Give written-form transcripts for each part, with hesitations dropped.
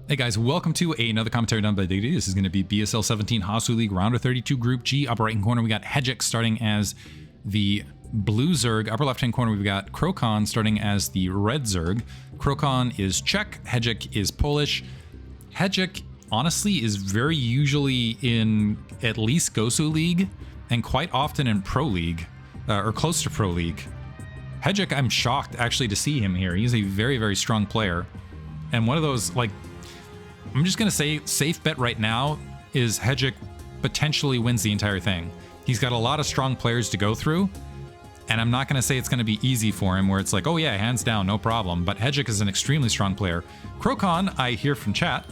Hey guys, welcome to another commentary done by Diggity. This is going to be BSL 17 Hasuleague Round of 32 Group G. Upper right hand corner we got Hejek starting as the blue Zerg. Upper left hand corner we've got Krokan starting as the red Zerg. Krokan is Czech, Hejek is Polish. Hejek honestly is very usually in at least Gosu League and quite often in Pro League or close to Pro League. Hejek, I'm shocked actually to see him here. He's a very, very strong player. And one of those, like, I'm just going to say safe bet right now is Hejek potentially wins the entire thing. He's got a lot of strong players to go through, and I'm not going to say it's going to be easy for him where it's like, oh yeah, hands down, no problem. But Hejek is an extremely strong player. Krokan, I hear from chat,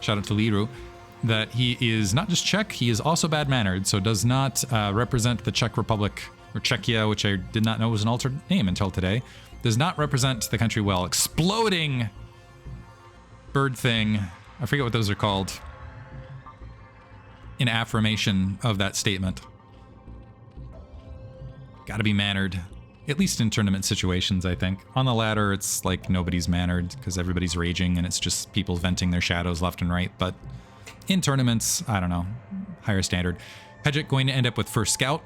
shout out to Liru, that he is not just Czech, he is also bad-mannered, so does not represent the Czech Republic, or Czechia, which I did not know was an altered name until today. Does not represent the country well. Exploding bird thing. I forget what those are called in affirmation of that statement. Gotta be mannered, at least in tournament situations, I think. On the ladder, it's like nobody's mannered because everybody's raging and it's just people venting their shadows left and right. But in tournaments, I don't know, higher standard. Hejek going to end up with first scout.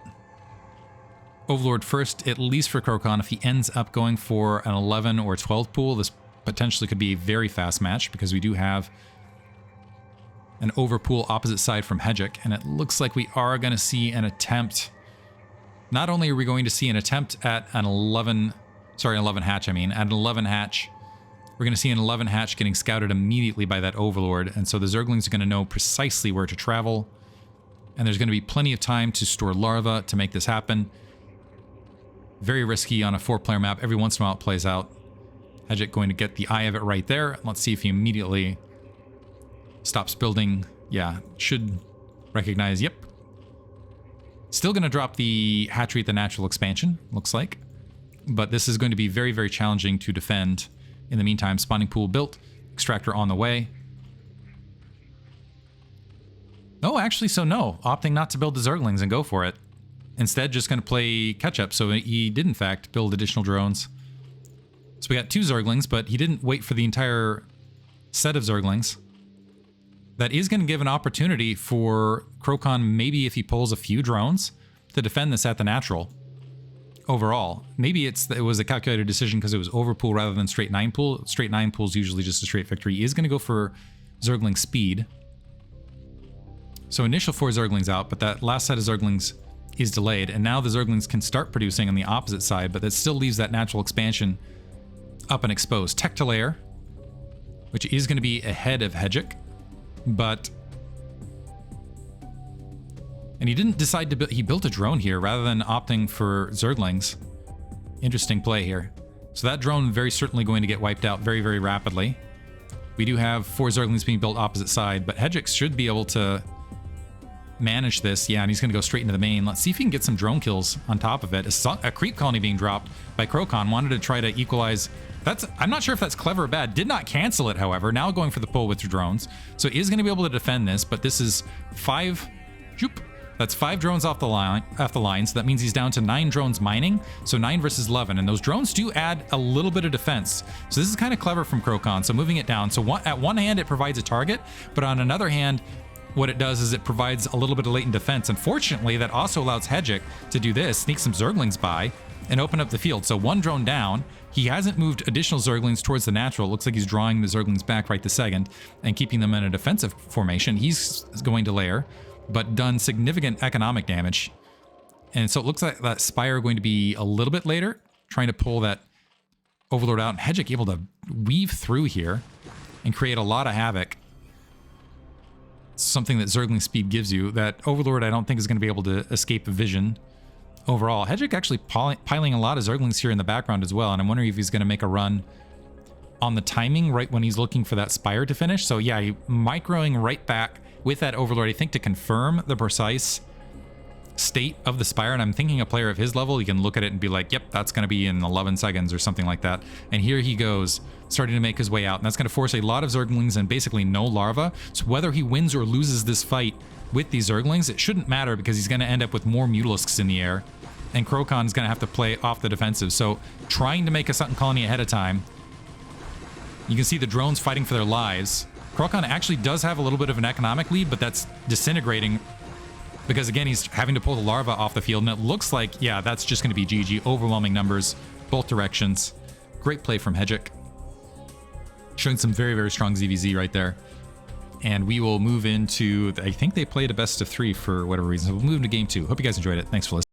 Overlord first, at least for Krokan. If he ends up going for an 11 or 12 pool, this potentially could be a very fast match because we do have an overpool opposite side from Hejek, and it looks like we are going to see an attempt. Not only are we going to see an attempt at an 11 hatch, at an 11 hatch, we're going to see an 11 hatch getting scouted immediately by that Overlord, and so the Zerglings are going to know precisely where to travel, and there's going to be plenty of time to store larva to make this happen. Very risky on a 4-player map. Every once in a while it plays out. Hejek going to get the eye of it right there. Let's see if he immediately stops building. Yeah, should recognize, yep. Still going to drop the hatchery at the natural expansion, looks like. But this is going to be very, very challenging to defend. In the meantime, spawning pool built, extractor on the way. No, actually, so no. Opting not to build the Zerglings and go for it. Instead, just going to play catch-up. So he did, in fact, build additional drones. So we got 2 Zerglings, but he didn't wait for the entire set of Zerglings. That is going to give an opportunity for Krokan, maybe if he pulls a few drones, to defend this at the natural. Overall, maybe it was a calculated decision because it was overpool rather than straight 9 pool. Straight 9 pool is usually just a straight victory. He is going to go for Zergling speed. So initial 4 Zerglings out, but that last set of Zerglings is delayed, and now the Zerglings can start producing on the opposite side, but that still leaves that natural expansion up and exposed. Tech to layer, which is going to be ahead of Hejek. But, and he didn't decide to build, he built a drone here rather than opting for Zerglings. Interesting play here. So that drone very certainly going to get wiped out very, very rapidly. We do have 4 Zerglings being built opposite side, but Hejek should be able to manage this. Yeah, and he's going to go straight into the main. Let's see if he can get some drone kills on top of it. A creep colony being dropped by Krokan. Wanted to try to equalize. I'm not sure if that's clever or bad. Did not cancel it, however. Now going for the pull with the drones. So he is going to be able to defend this, but this is 5. That's 5 drones off the line. So that means he's down to 9 drones mining. So 9 versus 11. And those drones do add a little bit of defense. So this is kind of clever from Krokan. So moving it down. So at one hand, it provides a target, but on another hand, what it does is it provides a little bit of latent defense. Unfortunately, that also allows Hejek to do this, sneak some Zerglings by, and open up the field. So 1 drone down. He hasn't moved additional Zerglings towards the natural. It looks like he's drawing the Zerglings back right this second and keeping them in a defensive formation. He's going to layer, but done significant economic damage. And so it looks like that Spire going to be a little bit later, trying to pull that Overlord out. And Hejek able to weave through here and create a lot of havoc. Something that Zergling speed gives you. That Overlord I don't think is going to be able to escape vision overall. Hejek actually piling a lot of Zerglings here in the background as well, and I'm wondering if he's going to make a run on the timing right when he's looking for that Spire to finish. So yeah, he microing right back with that Overlord, I think, to confirm the precise state of the Spire, and I'm thinking a player of his level, he can look at it and be like, yep, that's going to be in 11 seconds or something like that. And here he goes, starting to make his way out, and that's going to force a lot of Zerglings and basically no larva. So whether he wins or loses this fight with these Zerglings, it shouldn't matter because he's going to end up with more Mutalisks in the air, and Krokan is going to have to play off the defensive. So trying to make a Sutton colony ahead of time. You can see the drones fighting for their lives. Krokan actually does have a little bit of an economic lead, but that's disintegrating because, again, he's having to pull the larva off the field. And it looks like, yeah, that's just going to be GG. Overwhelming numbers, both directions. Great play from Hejek. Showing some very, very strong ZVZ right there. And we will move into, I think they played a best of 3 for whatever reason. So we'll move into game 2. Hope you guys enjoyed it. Thanks for listening.